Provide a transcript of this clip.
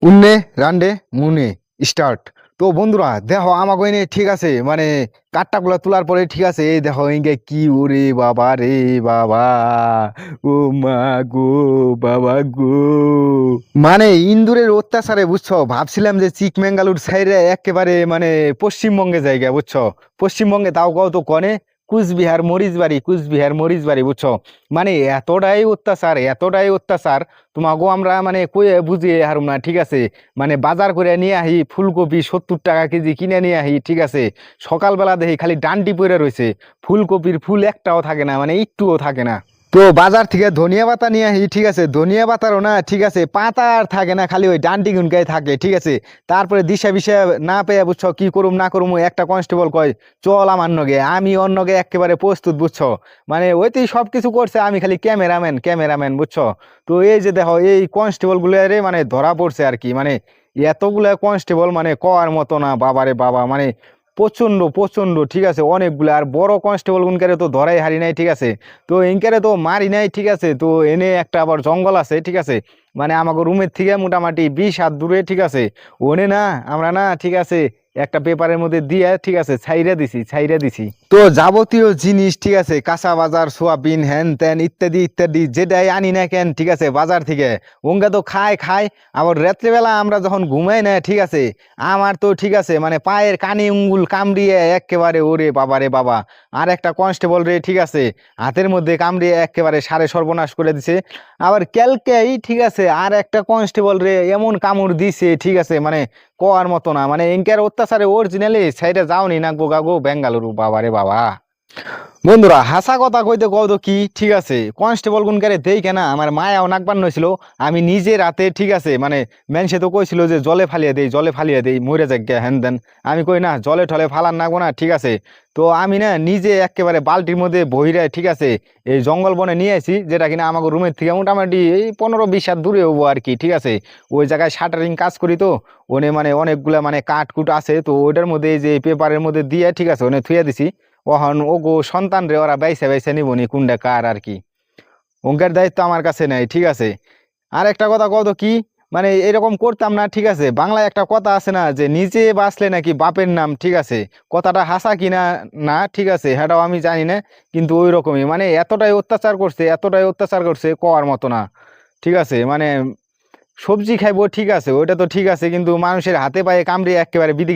উন্নে রান্ডে মুনে start. তো বন্ধুরা দেখো আমাকে এনে ঠিক আছে মানে কাঠটাগুলো তোলার পরে ঠিক আছে এই দেখো ইঙ্গে কি ওরে বাবা রে বাবা, ও মা গো, বাবা গো, মানে ইন্দুরের অত্যাচারে বুঝছো ভাবছিলাম যে চিকমেঙ্গালুর সাইডে একেবারে মানে পশ্চিমবঙ্গে জায়গা বুঝছো, পশ্চিমবঙ্গে তাও কত কনে কুচবিহার মরিচবাড়ি, কুচবিহার মরিচবাড়ি বুঝছো, মানে এতটাই অত্যাচার এতটাই অত্যাচার তোমাকেও আমরা মানে কয়ে বুঝিয়ে হারুম না ঠিক আছে। মানে বাজার করে নিয়ে আহি ফুলকপি 70 টাকা কেজি কিনে নিয়ে আহি ঠিক আছে, সকালবেলা দেখি খালি ডান্ডি পড়ে রয়েছে, ফুলকপির ফুল একটাও থাকে না, মানে একটুও থাকে না। তো বাজার থেকে ধনিয়া পাতা নিয়ে আসি ঠিক আছে, ধনিয়া পাতারও না ঠিক আছে পাতা আর থাকে না, খালি ওই ডান্ডি গুনকাই থাকে ঠিক আছে। তারপরে দিশা বিশা না পেয়ে বুঝছো কি করুম না করুম, ওই একটা কনস্টেবল কয় চল আমার নগে, আমি অন্য নগে একেবারে প্রস্তুত বুঝছো। মানে ওইতেই সব কিছু করছে, আমি খালি ক্যামেরাম্যান ক্যামেরাম্যান বুঝছো। তো এই যে দেখো এই কনস্টেবল গুলারে মানে ধরা পড়ছে আর কি, মানে এতগুলা কনস্টেবল মানে কওয়ার মতো না, বাবারে বাবা, মানে প্রচন্ড প্রচন্ড ঠিক আছে অনেকগুলো, আর বড় কনস্টেবল গুনকারে তো ধরাই হারি নাই ঠিক আছে। তো ইনকারে তো মারি নাই ঠিক আছে। তো এনে একটা আবার জঙ্গল আছে ঠিক আছে, মানে আমাকে রুমের থেকে মোটামুটি 20 হাত দূরে ঠিক আছে। ওনে না আমরা না ঠিক আছে একটা পেপারের মধ্যে দিয়ে ঠিক আছে ছাইরা দিছি। তো যাবতীয় জিনিস ঠিক আছে কাঁচা বাজার সোয়াবিন হ্যান ত্যান ইত্যাদি ইত্যাদি যেটাই আনি না কেন ঠিক আছে বাজার থেকে, ওঙ্গা তো খায়। আবার রাত্রেবেলা আমরা যখন ঘুমাই না ঠিক আছে, আমার তো ঠিক আছে মানে পায়ের কানে উঙ্গুল কামড়িয়ে একেবারে ওরে বাবা রে বাবা। আর একটা কনস্টেবল রে ঠিক আছে হাতের মধ্যে কামড়িয়ে একেবারে সারে সর্বনাশ করে দিছে। আবার ক্যালকেই ঠিক আছে আর একটা কনস্টেবল রে এমন কামড় দিছে ঠিক আছে মানে কোয়ার মতো না, মানে ইনকার অত্যাচারে অরিজিনালি সাইডে যাওনি না গো গা গো বেঙ্গালুরু, বাবা রে বাবা। বন্ধুরা হাসা কথা কইতে কও কি ঠিক আছে, কনস্টেবল গুনকারে দেই কেনা আমার মায়াও নাকবান হয়েছিল। আমি নিজে রাতে ঠিক আছে মানে সে তো কইছিল যে জলে ফালিয়ে দেই মরে যাক হ্যান দেন। আমি কই না জলে ঠলে ফালান নাগবো না ঠিক আছে। তো আমি না নিজে একেবারে বালতির মধ্যে বহিরে ঠিক আছে এই জঙ্গল বনে নিয়ে আসি, যেটা কিনা আমাকে রুমের থেকে মোটামুটি এই 15-20 হাত দূরে হবো আর কি ঠিক আছে। ওই জায়গায় শাটারিং কাজ করি তো ওনে মানে অনেকগুলা মানে কাঠ কুট আছে, তো ওইটার মধ্যে এই যে পেপারের মধ্যে দিয়ে ঠিক আছে ওনে থুয়ে দিছি। ওহন ও গো সন্তান রে ওরা বাইসে বাইসে নিবনি কোনটা কার আর কি, অঙ্কের দায়িত্ব আমার কাছে নাই ঠিক আছে। আর একটা কথা কত কি, মানে এরকম করতাম না ঠিক আছে। বাংলায় একটা কথা আছে না যে নিজে বাঁচলে নাকি বাপের নাম ঠিক আছে, কথাটা হাসা কিনা না ঠিক আছে সেটাও আমি জানি না, কিন্তু ওই রকমই মানে এতটাই অত্যাচার করছে কোয়ার মতো না ঠিক আছে। মানে সবজি খাইবো ঠিক আছে ওইটা তো ঠিক আছে, কিন্তু মানুষের হাতে পায়ে কামড়ে একেবারে বিধি